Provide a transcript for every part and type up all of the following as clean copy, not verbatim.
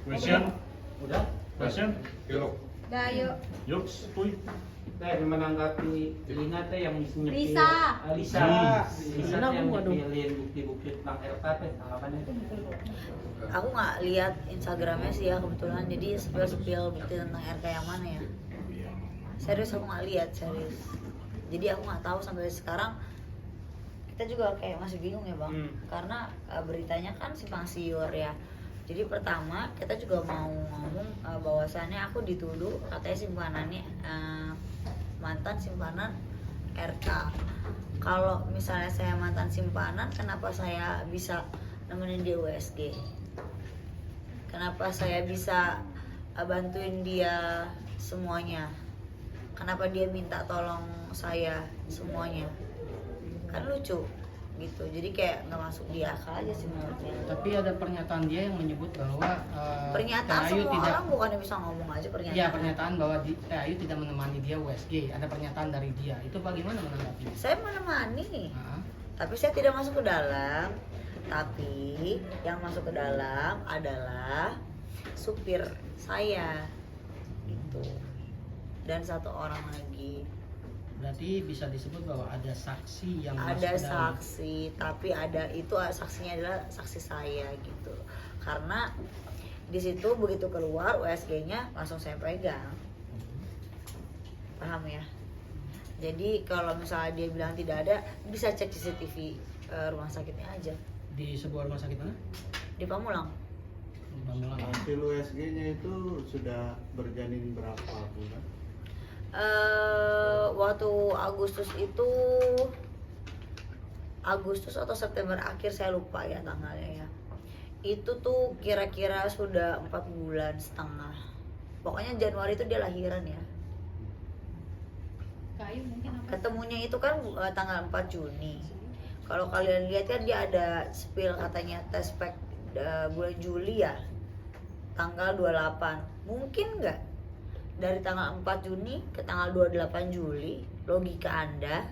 Question? Question? Gayo. Yuk, kuy. Teh menanggapi Lina teh yang misinya Lisa. Lisa yang pilih bukti-bukti tentang RK teh tanggapannya. Aku nggak lihat Instagramnya sih ya kebetulan, jadi spill bukti tentang RK yang mana ya. Serius aku nggak lihat, serius. Jadi aku nggak tahu sampai sekarang. Kita juga kayak masih bingung ya bang, karena beritanya kan simpang siur ya. Jadi pertama kita juga mau ngomong bahwasannya aku dituduh katanya simpanannya mantan simpanan RK. Kalau misalnya saya mantan simpanan, kenapa saya bisa nemenin dia USG? Kenapa saya bisa bantuin dia semuanya? Kenapa dia minta tolong saya semuanya? Kan lucu gitu, jadi kayak nggak masuk di akal aja sih menurutnya. Tapi ada pernyataan dia yang menyebut bahwa Pernyataan Teh Ayu semua tidak, orang bukannya bisa ngomong aja pernyataan. ya pernyataan bahwa Teh Ayu tidak menemani dia USG, ada pernyataan dari dia. Itu bagaimana menanggapinya? Saya menemani, Nah, tapi saya tidak masuk ke dalam. Tapi yang masuk ke dalam adalah supir saya gitu, dan satu orang lagi. berarti bisa disebut bahwa ada saksi yang Ada masuk ke dalam. saksi, tapi ada itu saksinya adalah saksi saya gitu. Karena di situ begitu keluar USG-nya langsung saya pegang. Paham ya? Jadi kalau misalnya dia bilang tidak ada, bisa cek CCTV rumah sakitnya aja. Di sebuah rumah sakit mana? Di Pamulang. Di Pamulang. Hasil USG-nya itu sudah berjanin berapa bulan? Waktu Agustus itu Agustus atau September akhir saya lupa ya tanggalnya ya. Itu tuh kira-kira sudah 4 bulan setengah. Pokoknya Januari itu dia lahiran ya. Kayu mungkin apa? Ketemunya itu kan tanggal 4 Juni. Kalau kalian lihat kan dia ada spill katanya tes pack bulan Juli ya. Tanggal 28. Mungkin nggak dari tanggal 4 Juni ke tanggal 28 Juli, logika Anda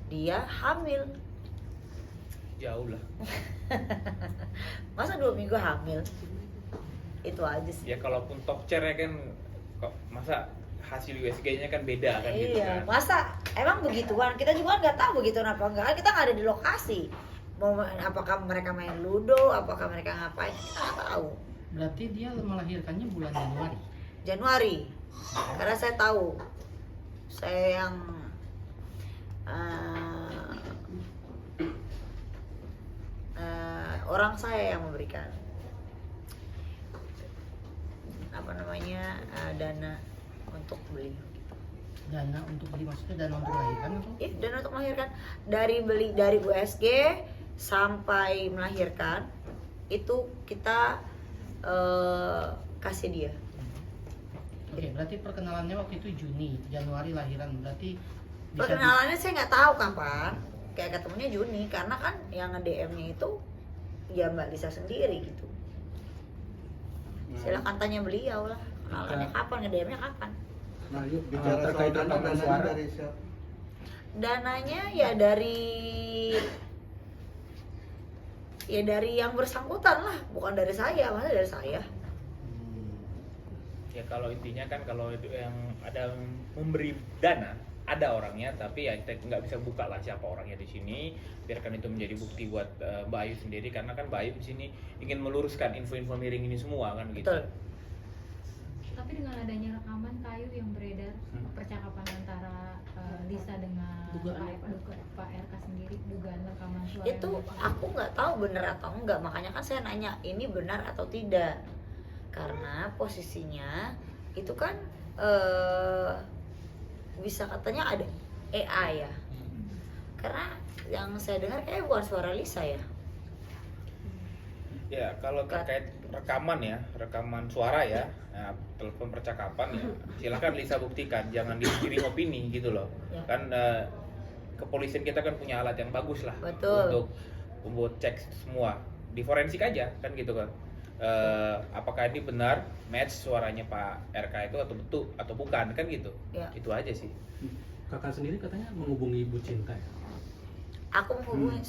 dia hamil. Jauh lah. Masa 2 minggu hamil? Itu aja sih. Ya kalaupun tokcer ya kan, kok masa hasil USG-nya kan beda kan gitu Iya, kan. masa emang begituan? Kita juga nggak tahu begituan apa enggak. Kita nggak ada di lokasi. Mau apakah mereka main ludo, apakah mereka ngapain? Kita nggak tahu. Berarti dia melahirkannya bulan Januari. Januari, karena saya tahu saya yang orang saya yang memberikan apa namanya dana untuk beli. Dana untuk beli, maksudnya dana untuk melahirkan atau? Iya, dana untuk melahirkan, dari beli dari USG sampai melahirkan itu kita kasih dia. Oke, berarti perkenalannya waktu itu Juni, Januari lahiran, berarti bisa Perkenalannya saya nggak tahu kapan, kayak ketemunya Juni, karena kan yang nge-DM-nya itu ya Mbak Lisa sendiri gitu. Silakan tanya beliau lah, kenalannya kapan, nge-DM-nya kapan. Nah, yuk bicara terkait soal dana, rekaman dananya suara. dari siapa? Dananya ya dari yang bersangkutan lah, bukan dari saya, masa dari saya. Ya kalau intinya kan kalau itu yang ada memberi dana ada orangnya, tapi ya kita nggak bisa buka lah siapa orangnya di sini. Biarkan itu menjadi bukti buat Mbak Ayu sendiri, karena kan Mbak Ayu di sini ingin meluruskan info-info miring ini semua kan gitu. Betul. Tapi dengan adanya rekaman Kayu yang beredar, percakapan antara Lisa dengan Pak RK sendiri, dugaan rekaman suara Itu yang bocor. aku nggak tahu benar atau enggak, makanya kan saya nanya ini benar atau tidak, karena posisinya itu kan bisa katanya ada AI ya, karena yang saya dengar kayak bukan suara Lisa ya. Ya kalau terkait rekaman ya, rekaman suara ya, nah, telepon percakapan ya, silakan Lisa buktikan, jangan digiring opini gitu loh. Ya. Kan kepolisian kita kan punya alat yang bagus lah. Betul. untuk cek semua, di forensik aja kan gitu kan. Apakah ini benar match suaranya Pak RK itu atau betul atau bukan kan gitu. Ya. Itu aja sih. Kakak sendiri katanya menghubungi Ibu Cinta ya? Aku menghubungi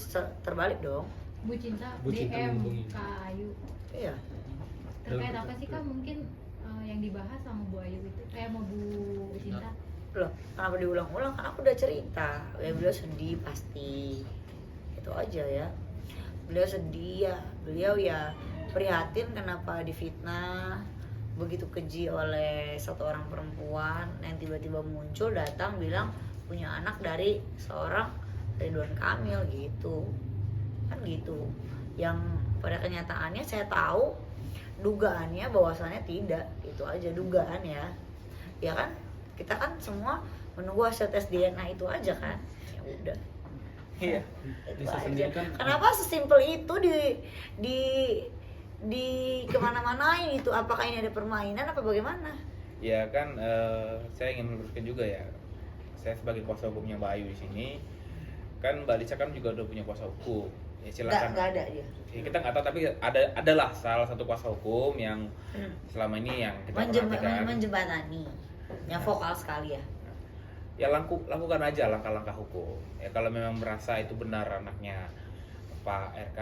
terbalik dong. Bu Cinta Bu Cinta DM menghubungi. Kak Ayu. Iya. Terkait apa sih Kak mungkin yang dibahas sama Bu Ayu itu? Sama Bu Cinta? Loh, kenapa diulang-ulang? Kan aku udah cerita. Ya beliau sedih pasti. Itu aja ya. Beliau sedih ya. Beliau ya prihatin kenapa difitnah begitu keji oleh satu orang perempuan yang tiba-tiba muncul datang bilang punya anak dari seorang Ridwan Kamil gitu. Kan gitu. Yang pada kenyataannya saya tahu dugaannya bahwasannya tidak, itu aja dugaan ya kan kita kan semua menunggu hasil tes DNA itu aja kan, ya udah. Iya. Itu Bisa aja. sendiri kan. Kenapa sesimpel itu di kemana-manain itu? Apakah ini ada permainan apa bagaimana? Ya kan, saya ingin meluruskan juga ya. Saya sebagai kuasa hukumnya Mbak Ayu di sini, kan Mbak Lisa kan juga udah punya kuasa hukum. Ya silakan. Nggak ada dia. Ya, kita nggak tahu, tapi adalah salah satu kuasa hukum yang selama ini yang kita perhatikan. Menjembatani, yang vokal sekali ya. Ya lakukan aja langkah-langkah hukum. Ya kalau memang merasa itu benar anaknya Pak RK,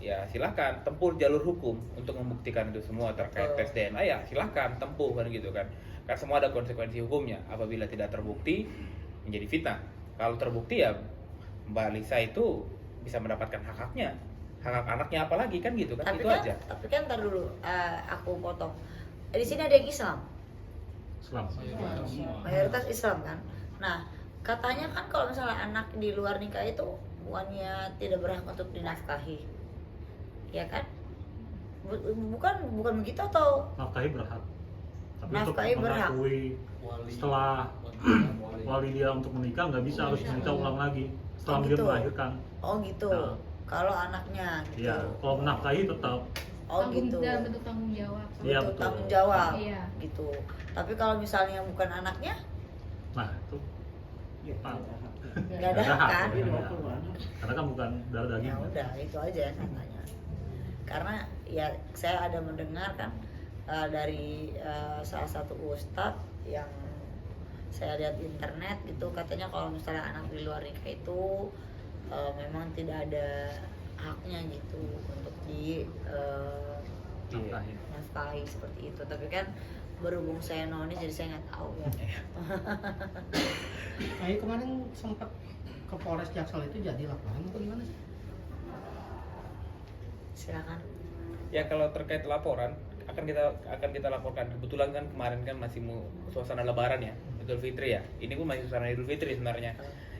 ya silakan tempuh jalur hukum untuk membuktikan itu semua terkait tes DNA. Ya silakan tempuh kan gitu kan. Kan semua ada konsekuensi hukumnya. Apabila tidak terbukti menjadi fitnah. Kalau terbukti ya Mbak Lisa itu bisa mendapatkan hak-haknya, hak anaknya apalagi kan gitu kan, itu aja. Tapi kan ntar dulu aku potong. Di sini ada yang Islam, Islam. mayoritas Islam kan. Nah katanya kan kalau misalnya anak di luar nikah itu bukannya tidak berhak untuk dinafkahi, ya kan? Bukan begitu atau? Nafkahi berhak. Tapi Nafkahi untuk berhak. mengakui setelah wali dia untuk menikah nggak bisa, harus menikah ulang lagi setelah dia gitu. melahirkan. Oh gitu. Nah. Kalau anaknya gitu. Iya, kalau menafkahi tetap. Oh gitu. Dalam bentuk tanggung jawab. Iya, Bentuk betul. tanggung jawab. Iya. Gitu. Tapi kalau misalnya bukan anaknya, Nah itu ah, nggak ada hak kan? ya. Karena kan bukan darah Ya daging. udah, itu aja yang katanya. Karena ya saya ada mendengar kan dari salah satu ustadz yang saya lihat di internet gitu, katanya kalau misalnya anak di luar nikah itu memang tidak ada haknya gitu untuk di Nafkahi. nafkahi seperti itu. Tapi kan berhubung saya nonis jadi saya nggak tahu ya. Ayu kemarin sempat ke Polres Jaksel itu jadi laporan atau gimana sih? Silakan. Ya kalau terkait laporan akan kita laporkan. Kebetulan kan kemarin kan masih suasana Lebaran ya, Idul Fitri ya. Ini pun masih suasana Idul Fitri sebenarnya.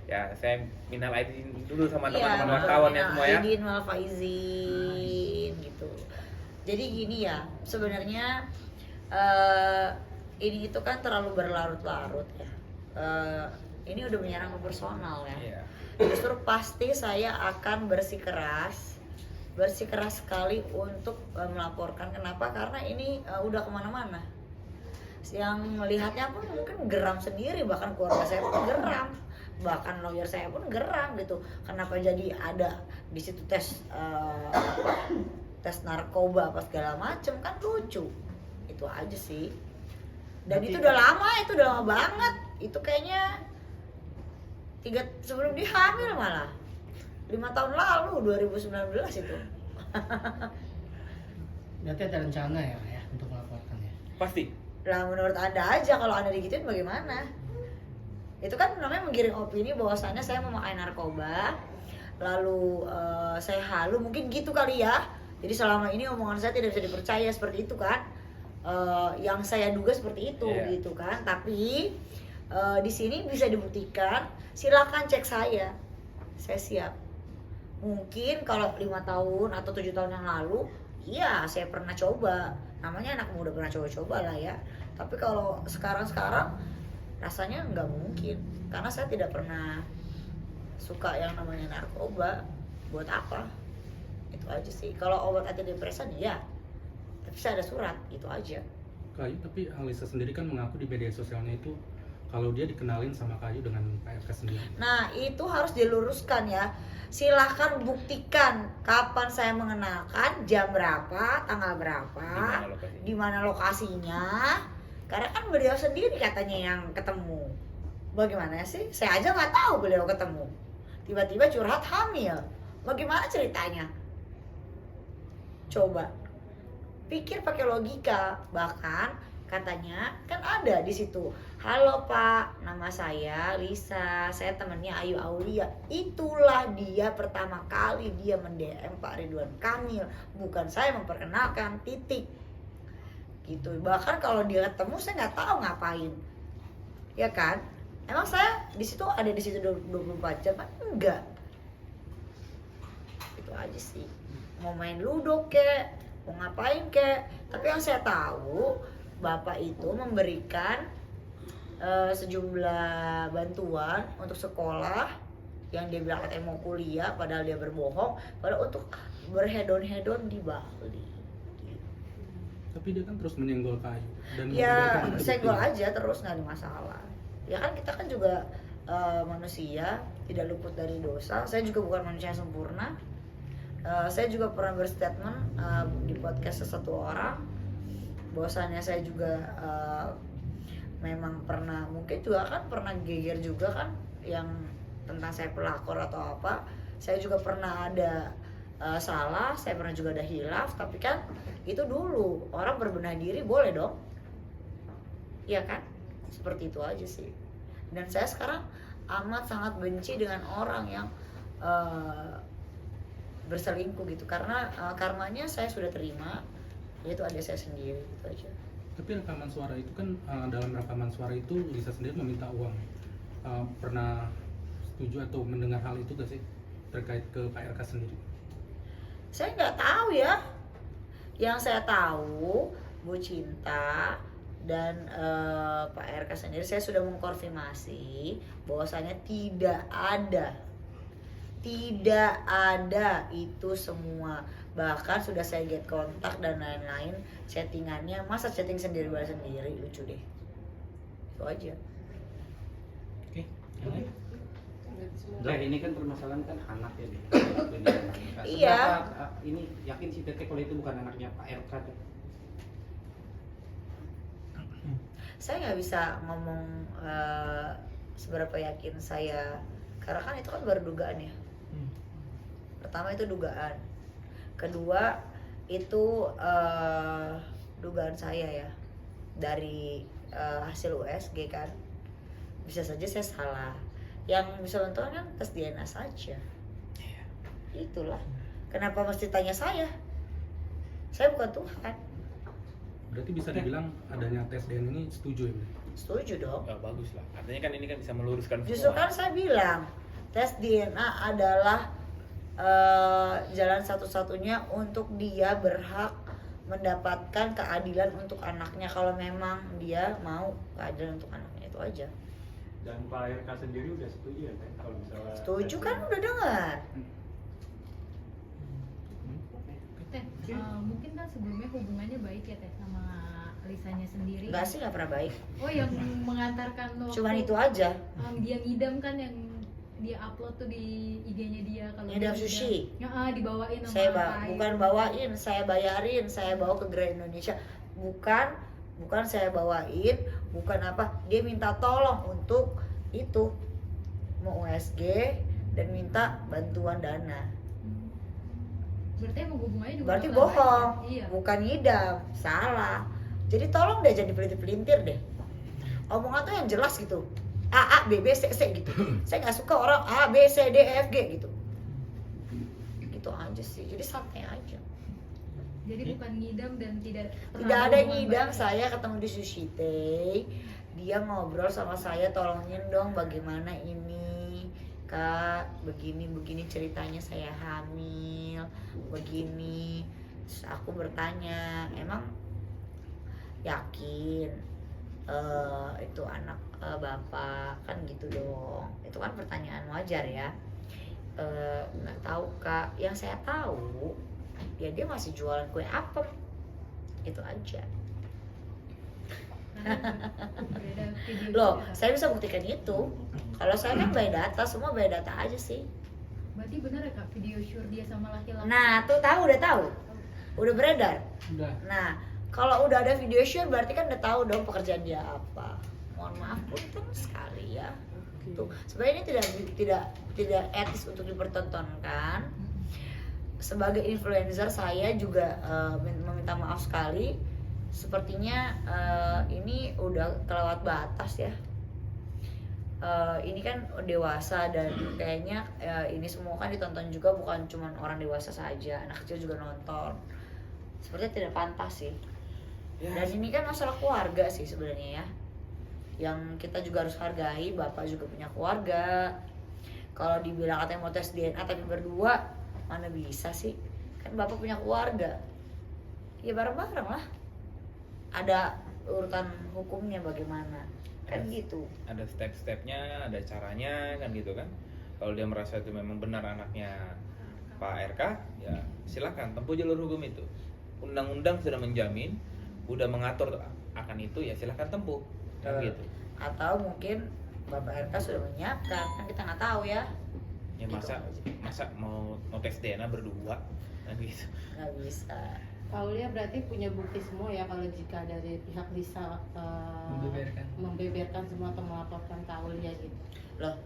Ya saya minal aidin dulu sama teman-teman wartawan ya semua ya. Aidin wal faizin gitu. Jadi gini ya, sebenarnya ini itu kan terlalu berlarut-larut ya. Ini udah menyerang ke personal ya. Iya. Justru pasti saya akan bersikeras sekali untuk melaporkan. Kenapa? Karena ini udah kemana-mana. Yang melihatnya pun mungkin geram sendiri, bahkan keluarga saya pun geram, bahkan lawyer saya pun geram gitu. Kenapa jadi ada di situ tes narkoba apa segala macem, kan lucu. Itu aja sih. Dan itu udah lama banget. Itu kayaknya sebelum dia hamil malah. 5 tahun lalu, 2019 itu. Berarti ada rencana ya untuk melaporkan ya? Pasti. Lah menurut Anda aja, kalau Anda digituin bagaimana? Itu kan namanya menggiring opini bahwasannya saya memakai narkoba, lalu saya halu, mungkin gitu kali ya. Jadi selama ini omongan saya tidak bisa dipercaya seperti itu kan. Yang saya duga seperti itu gitu kan. Tapi di sini bisa dibuktikan, silakan cek saya siap. Mungkin kalau 5 tahun atau 7 tahun yang lalu, iya saya pernah coba. Namanya anak muda pernah coba-coba lah ya. Tapi kalau sekarang rasanya nggak mungkin. Karena saya tidak pernah suka yang namanya narkoba. Buat apa? Itu aja sih. Kalau obat antidepresan ya, tapi saya ada surat, itu aja. Kayu, tapi Alisa sendiri kan mengaku di media sosialnya itu kalau dia dikenalin sama Kayu dengan Pak RK sendiri. Nah itu harus diluruskan ya. Silahkan buktikan kapan saya mengenalkan, jam berapa, tanggal berapa, di mana lokasinya. Karena kan beliau sendiri katanya yang ketemu. Bagaimana sih? Saya aja nggak tahu beliau ketemu. Tiba-tiba curhat hamil. Bagaimana ceritanya? Coba pikir pakai logika. Bahkan katanya kan ada di situ, halo Pak, nama saya Lisa, saya temannya Ayu Aulia. Itulah dia pertama kali dia mendm Pak Ridwan Kamil, bukan saya memperkenalkan, titik gitu. Bahkan kalau dia ketemu saya nggak tahu ngapain, ya kan? Emang saya di situ ada di situ 24 jam kan? Enggak. Itu aja sih. Mau main ludo kek, mau ngapain kek. Tapi yang saya tahu Bapak itu memberikan sejumlah bantuan untuk sekolah yang dia bilang katanya mau kuliah padahal dia berbohong, padahal untuk berhedon-hedon di Bali. Tapi dia kan terus menyenggol kayu dan Ya meninggalkan bukti. senggol aja terus, nggak ada masalah. Ya kan kita kan juga manusia, tidak luput dari dosa. Saya juga bukan manusia yang sempurna. Saya juga pernah berstatement di podcast sesuatu orang bahwasannya saya juga memang pernah, mungkin juga kan pernah geger juga kan yang tentang saya pelakor atau apa. Saya juga pernah ada salah, saya pernah juga ada hilaf, tapi kan itu dulu orang berbenah diri boleh dong, iya kan? Seperti itu aja sih. Dan saya sekarang amat sangat benci dengan orang yang berselingkuh gitu, karena karmanya saya sudah terima, yaitu adik saya sendiri gitu aja. Tapi rekaman suara itu kan dalam rekaman suara itu Lisa sendiri meminta uang. Pernah setuju atau mendengar hal itu gak sih terkait ke Pak RK sendiri? Saya nggak tahu ya. Yang saya tahu Bu Cinta dan Pak RK sendiri, saya sudah mengkonfirmasi bahwasanya tidak ada itu semua. Bahkan sudah saya get kontak dan lain-lain, chattingannya, masa chatting sendiri lucu deh. Itu aja. Oke, yang lain? Nah, ini kan permasalahan kan anak ya. Iya. Ini yakin si Teteh kalau itu bukan anaknya Pak RK tuh? Saya nggak bisa ngomong seberapa yakin saya, karena kan itu kan baru dugaan ya. Pertama itu dugaan, kedua itu dugaan saya ya dari hasil USG kan, bisa saja saya salah. Yang bisa menentukan kan tes DNA saja. Itulah kenapa mesti tanya saya bukan Tuhan. Berarti bisa dibilang adanya tes DNA ini setuju ya? Setuju dong. Oh, bagus lah. Artinya kan ini kan bisa meluruskan Justru semua. kan saya bilang tes DNA adalah jalan satu-satunya untuk dia berhak mendapatkan keadilan untuk anaknya, kalau memang dia mau keadilan untuk anaknya, itu aja. Dan Pak RK sendiri udah setuju ya Teh kalau misalnya Setuju kan, udah dengar. Teh, mungkin kan sebelumnya hubungannya baik ya Teh sama Lisanya sendiri. Enggak sih, nggak pernah baik. Oh, yang mengantarkan waktu Cuman itu aja. dia ngidam kan, yang dia upload tuh di IG-nya dia kalau Ngidam dia sushi. dibawain sama Saya Pak Ayu. bukan bawain, saya bayarin, saya bawa ke Grand Indonesia. Bukan saya bawain, bukan apa. Dia minta tolong untuk itu mau USG dan minta bantuan dana. Berarti emang hubungannya juga Berarti nggak bohong, baik, ya? Iya. bukan ngidam, salah. Jadi tolong deh jangan dipelintir-pelintir deh. Omongan tuh yang jelas gitu. A, B, B, C, C gitu. Saya nggak suka orang A, B, C, D, E, F, G gitu. Gitu aja sih. Jadi santai aja. Jadi bukan ngidam dan tidak Tidak ada ngidam. Saya ketemu di Sushi Tei. Dia ngobrol sama saya, tolongin dong bagaimana ini Kak, begini ceritanya, saya hamil, begini. Terus aku bertanya, emang yakin itu anak bapak? Kan gitu dong. Itu kan pertanyaan wajar ya. Nggak tahu Kak, yang saya tahu ya dia masih jualan kue apem, itu aja. Beda video Loh, juga. saya bisa buktikan itu. Kalau saya kan by data, semua by data aja sih. Berarti benar ya Kak, video sure dia sama laki-laki? Nah, tuh udah tahu, udah beredar. Udah. Nah, kalau udah ada video shoot berarti kan udah tahu dong pekerjaan dia apa. Mohon maaf punten sekali ya. Tuh, sebenarnya ini tidak etis untuk dipertontonkan. sebagai influencer saya juga meminta maaf sekali. Sepertinya ini udah kelewat batas ya. Ini kan dewasa dan kayaknya ini semua kan ditonton juga bukan cuma orang dewasa saja, anak kecil juga nonton. Sepertinya tidak pantas sih. Dan ini kan masalah keluarga sih sebenarnya ya, yang kita juga harus hargai. Bapak juga punya keluarga. Kalau dibilang katanya mau tes DNA tapi berdua, mana bisa sih, kan bapak punya keluarga. Ya bareng-bareng lah, ada urutan hukumnya bagaimana kan gitu. Ada step-stepnya, ada caranya kan gitu kan. Kalau dia merasa itu memang benar anaknya Pak RK, ya silakan tempuh jalur hukum itu. Undang-undang sudah menjamin, udah mengatur akan itu, ya silakan tempuh kan gitu. Atau mungkin Bapak RK sudah menyiapkan, kan kita nggak tahu ya. Ya masa mau tes DNA berdua kan gitu. Nggak bisa. Aulia berarti punya bukti semua ya kalau jika dari pihak Lisa membeberkan semua atau melaporkan ke Aulia gitu. Loh,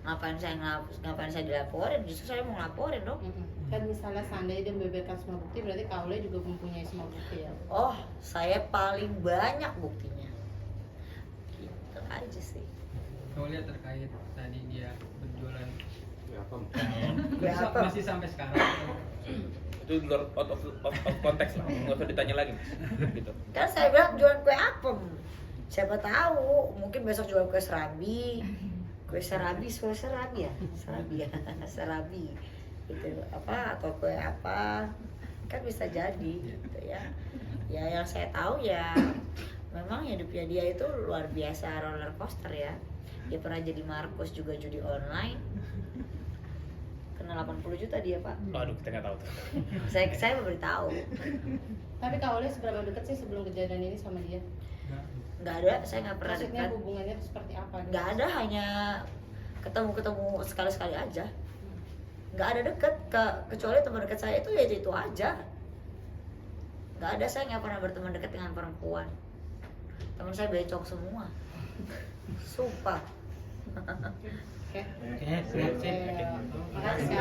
ngapain saya dilaporin? Justru saya mau ngelaporin dong. Kan misalnya seandainya dia membeberkan semua bukti, berarti Kak Aulia juga mempunyai semua bukti ya. Oh, saya paling banyak buktinya. Gitu aja sih. Kau lihat terkait tadi dia berjualan Apa? masih sampai sekarang. Itu di luar out of konteks lah, nggak usah ditanya lagi gitu. Kan saya bilang jualan kue apem. Siapa tahu, mungkin besok jual kue serabi. Kue serabi ya? Serabi. Itu apa atau kue apa? Kan bisa jadi gitu ya. Ya yang saya tahu ya memang hidupnya dia itu luar biasa roller coaster ya. Dia pernah jadi Markus juga judi online. Kena 80 juta dia, Pak. Aduh, kita nggak tahu tuh. Saya memberitahu. Tapi Kak Aulia seberapa dekat sih sebelum kejadian ini sama dia? Nggak ada, saya nggak pernah Maksudnya dekat. hubungannya itu seperti apa? Nggak ada, hanya ketemu sekali-sekali aja. Nggak ada deket, kecuali teman dekat saya itu ya itu aja. Nggak ada, saya nggak pernah berteman dekat dengan perempuan. Teman saya becok semua. Sumpah. Oke. Oke, siap. Makasih.